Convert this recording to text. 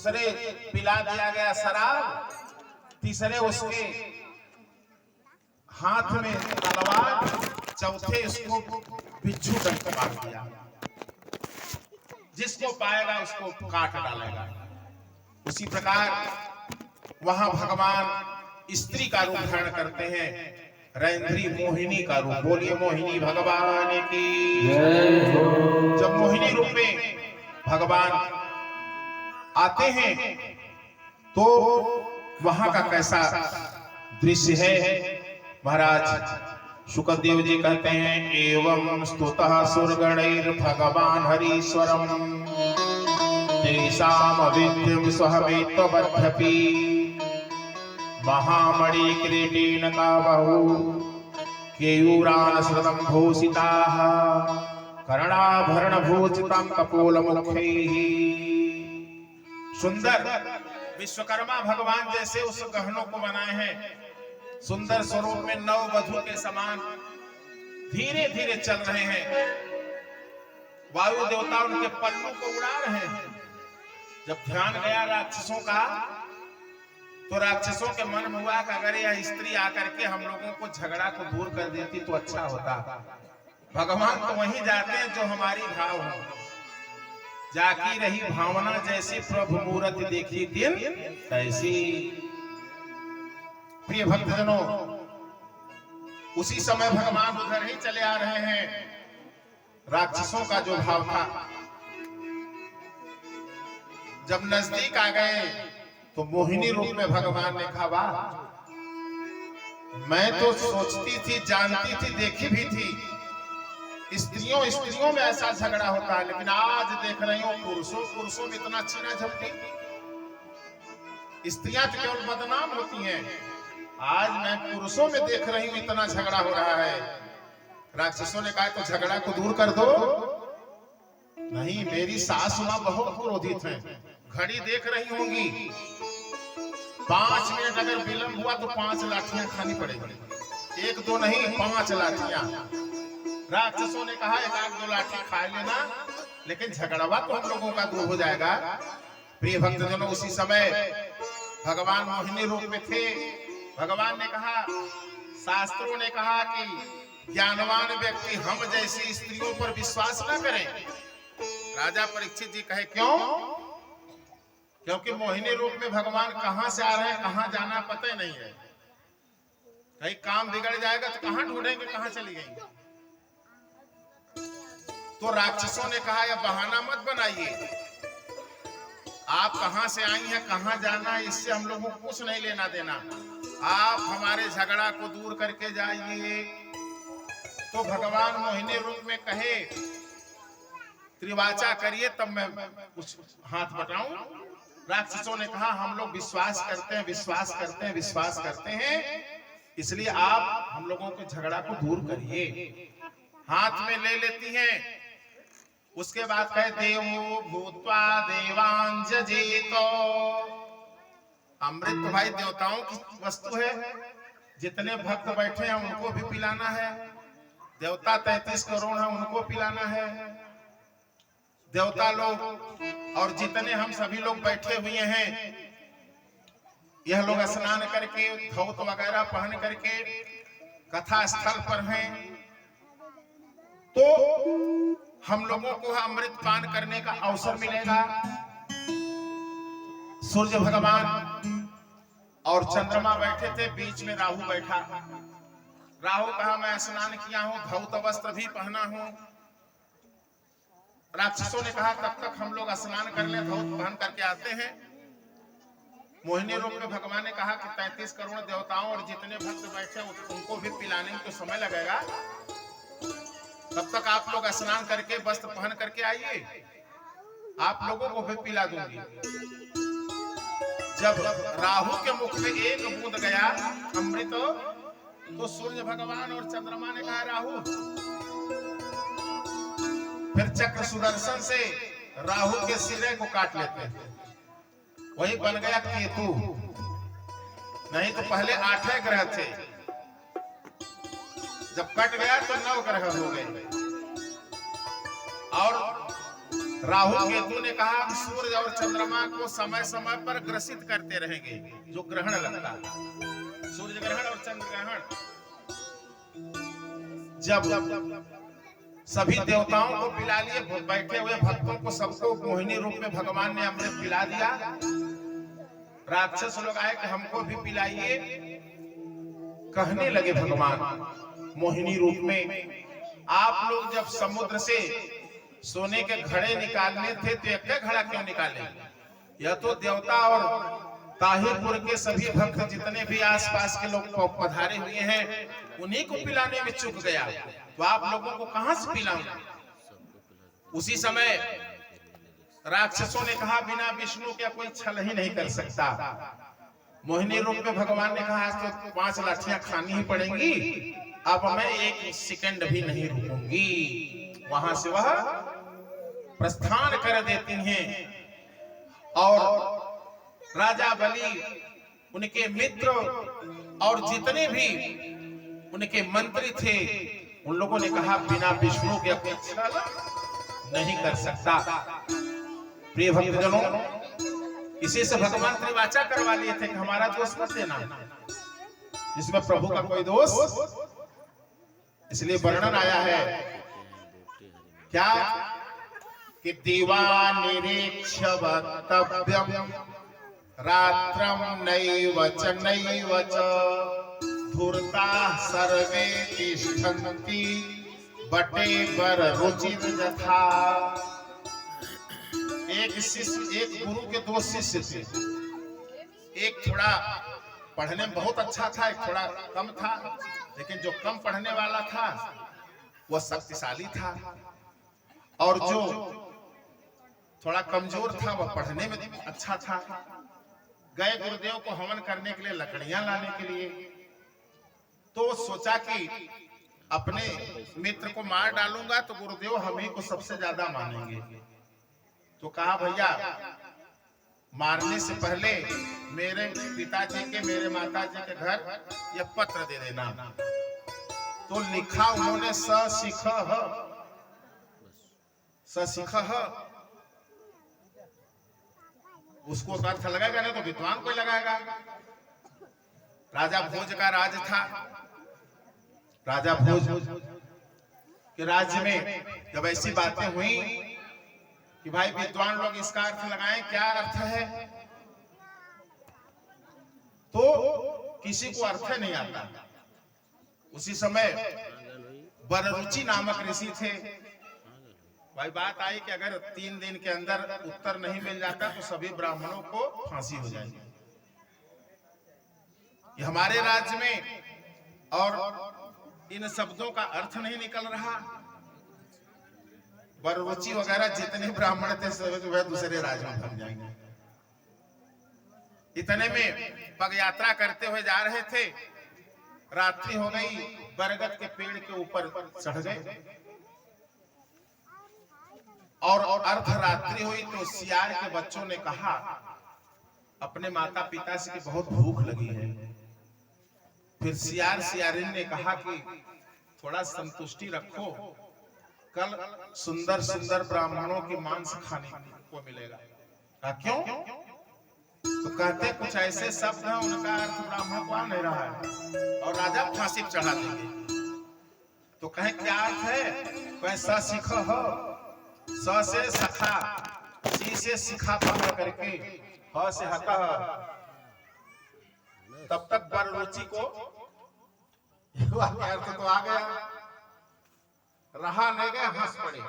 दूसरे पिला दिया गया शराब, तीसरे उसके हाथ में तलवार, चौथे इसको बिच्छू डंक मार दिया। जिसको पाएगा उसको काट डालेगा। उसी प्रकार वहां भगवान स्त्री का रूप धारण करते हैं, रैंद्री मोहिनी का रूप। बोलिए मोहिनी भगवान की जय हो। जब मोहिनी रूप में भगवान आते हैं तो वहां का कैसा दृश्य है। महाराज शुकदेव जी कहते हैं, एवं स्तुतः सुरगणैर भगवान हरीश्वरम तेषाम अविद्यं स्वहमेत्वबद्धपि महामणि किरीटेन काबहु केयूरान श्रुतं भूषिताः कर्णाभरण भूषितं कपोलमुखैः। सुंदर विश्वकर्मा भगवान जैसे उस गहनों को बनाए हैं, सुंदर स्वरूप में नव वधु के समान धीरे धीरे चल रहे हैं। वायु देवता उनके पल्लों को उड़ा रहे हैं। जब ध्यान गया राक्षसों का तो राक्षसों के मन में हुआ कि अगर यह स्त्री आकर के हम लोगों को झगड़ा को दूर कर देती तो अच्छा होता। भगवान तो वहीं जाते हैं जो हमारी भाव हो। जाकी रही भावना जैसी प्रभु मूरत देखी दिन कैसी। प्रिय भक्तजनों, उसी समय भगवान उधर ही चले आ रहे हैं। राक्षसों का जो भाव था, जब नजदीक आ गए तो मोहिनी रूप में भगवान ने कहा, वाह, मैं तो सोचती थी, जानती थी, देखी भी थी स्त्रियों में ऐसा झगड़ा होता है, लेकिन आज देख रही हूं पुरुषों में इतना छीना झपटी। स्त्रियां तो केवल बदनाम होती हैं, आज मैं पुरुषों में देख रही हूं इतना झगड़ा हो रहा है। राक्षसों ने कहा तो झगड़ा को दूर कर दो। नहीं, मेरी सास मां बहुत क्रोधित है, घड़ी देख रही होंगी, 5 मिनट अगर विलंब हुआ तो 5 लाठियां खानी पड़ेगी। 1 2 नहीं, 5 लाठियां। राक्षसों ने कहा 1 2 लाठी खा लेना, लेकिन झगड़वा तो हम लोगों का दूर हो जाएगा। प्रिय भक्तजनों, उसी समय भगवान मोहिनी रूप में थे। भगवान ने कहा, शास्त्रों ने कहा कि ज्ञानवान व्यक्ति हम जैसी स्त्रियों पर विश्वास न करें। राजा परीक्षित जी कहे, क्यों? क्योंकि मोहिनी रूप में भगवान कहां से आ रहे हैं, कहां जाना पता ही नहीं है। कहीं काम बिगड़ जाएगा तो कहां ढूंढेंगे, कहां चली गई। तो राक्षसों ने कहा, यह बहाना मत बनाइए, आप कहां से आई हैं, कहां जाना है, इससे हम लोगों को कुछ नहीं लेना देना। आप हमारे झगड़ा को दूर करके जाइए। तो भगवान मोहिनी रूप में कहे, त्रिवाचा करिए तब मैं कुछ हाथ बटाऊं। राक्षसों ने कहा, हम लोग विश्वास करते हैं, विश्वास करते हैं, विश्वास करते हैं, इसलिए आप हम लोगों के झगड़ा को दूर करिए। हाथ में ले लेती हैं। उसके बाद कहे, देवो भूत्वा देवांजजेतो। अमृत तो भाई देवताओं की वस्तु है, जितने भक्त बैठे हैं उनको भी पिलाना है। देवता 33 करोड़ हैं, उनको पिलाना है। देवता लोग और जितने हम सभी लोग बैठे हुए हैं, यह लोग स्नान करके धौत वगैरह पहन करके कथा स्थल पर हैं, तो हम लोगों को अमृत पान करने का अवसर मिलेगा। सूर्य भगवान और चंद्रमा बैठे थे, बीच में राहु बैठा। राहु कहा, मैं स्नान किया हूं, धौत वस्त्र भी पहना हूं। राक्षसों ने कहा, तब तक हम लोग स्नान कर ले, धौत पहन करके आते हैं। मोहिनी रूप में भगवान ने कहा कि 33 करोड़ देवताओं और जितने भक्त बैठे उनको भी पिलाने में तो समय लगेगा, तब तक आप लोग स्नान करके वस्त्र पहन करके आइए, आप लोगों को भी पिला दूंगी। जब राहु के मुख में 1 बूंद गया अमृत, तो सूर्य भगवान और चंद्रमा ने कहा, राहु। फिर चक्र सुदर्शन से राहु के सिरे को काट लेते हैं, वही बन गया केतु। नहीं तो पहले 8 ग्रह थे, जब कट गया तो 9 ग्रह हो गए। और राहु केतु ने कहा हम सूर्य और चंद्रमा को समय समय पर ग्रसित करते रहेंगे, जो ग्रहण लगता है, सूर्य ग्रहण और चंद्र ग्रहण। जब सभी देवताओं को पिला लिए, बैठे हुए भक्तों को सबको मोहिनी रूप में भगवान ने अमृत पिला दिया। राक्षस लोग आए कि हमको भी पिलाइए। कहने लगे भगवान मोहिनी रूप में, आप लोग जब समुद्र से सोने के घड़े निकालने थे तो एक घड़ा क्यों निकाले? यह तो देवता और ताहिरपुर के सभी भक्त जितने भी आसपास के लोग पधारे हुए हैं उन्हीं को पिलाने में चूक गया, तो आप लोगों को कहां से पिलाऊं? उसी समय राक्षसों ने कहा बिना विष्णु के कोई छल ही नहीं कर सकता। मोहिनी रूप में भगवान ने कहा आज तो 5 लाठियां खानी ही पड़ेंगी, अब मैं 1 सेकंड भी नहीं रुकूंगी। वहां से वह प्रस्थान कर देती हैं और राजा बलि, उनके मित्र और जितने भी उनके मंत्री थे उन लोगों ने कहा बिना विष्णु के अपने छल नहीं कर सकता। प्रिय भक्तजनों, इसी से भगवान त्रिवाचा करवा लिए थे कि हमारा दोष मत देना, इसमें प्रभु का कोई दोष। इसलिए वर्णन आया है क्या कि दीवानिरीक्ष्य वक्तव्यम रात्रम नैव च धूर्ता सर्वे तिष्ठन्ति बटे बर रुचिर यथा। एक गुरु के 2 शिष्य थे। एक थोड़ा पढ़ने में बहुत अच्छा था, एक थोड़ा कम था, लेकिन जो कम पढ़ने वाला था वह शक्तिशाली था और जो थोड़ा कमजोर था वह पढ़ने में अच्छा था। गए गुरुदेव को हवन करने के लिए लकड़ियां लाने के लिए, तो सोचा कि अपने मित्र को मार डालूंगा तो गुरुदेव हम ही को सबसे ज्यादा मानेंगे। तो कहा भैया मारने से पहले मेरे पिताजी के, मेरे माताजी के घर यह पत्र दे देना। तो लिखा उन्होंने सशिख उसको अर्थ लगाएगा नहीं तो विद्वान कोई लगाएगा। राजा भोज का राज था। राजा भोज के राज्य में जब ऐसी बातें हुई कि भाई विद्वान लोग इसका अर्थ लगाएं, क्या अर्थ है, तो किसी को अर्थ नहीं आता। उसी समय बररुचि नामक ऋषि थे। भाई बात आई कि अगर 3 दिन के अंदर उत्तर नहीं मिल जाता तो सभी ब्राह्मणों को फांसी हो जाएगी। ये हमारे राज्य में और इन शब्दों का अर्थ नहीं निकल रहा। बररुचि वगैरह जितने ब्राह्मण थे सब वह दूसरे राज्य में भाग जाएंगे। इतने में पग यात्रा करते हुए जा रहे थे, रात्रि हो गई, बरगद के पेड़ के ऊपर चढ़ गए और अर्धरात्रि हुई तो सियार के बच्चों ने कहा अपने माता पिता से कि बहुत भूख लगी है। फिर सियारिन ने कहा कि थोड़ा संतुष्टि रखो, कल सुंदर सुंदर ब्राह्मणों की मांस खाने को मिलेगा। क्यों? तो कहते कुछ ऐसे शब्द हैं उनका अर्थ ब्राह्मण को आ नहीं रहा है और राजा फांसी चढ़ा देंगे। तो कहे क्या अर्थ है? वैसा सीख हो, स से सखा, सी से सिखा पकड़ करके, ह से हका। तब तक बररुचि को अर्थ तो आ गया, रहा नहीं गया, हंस पड़े।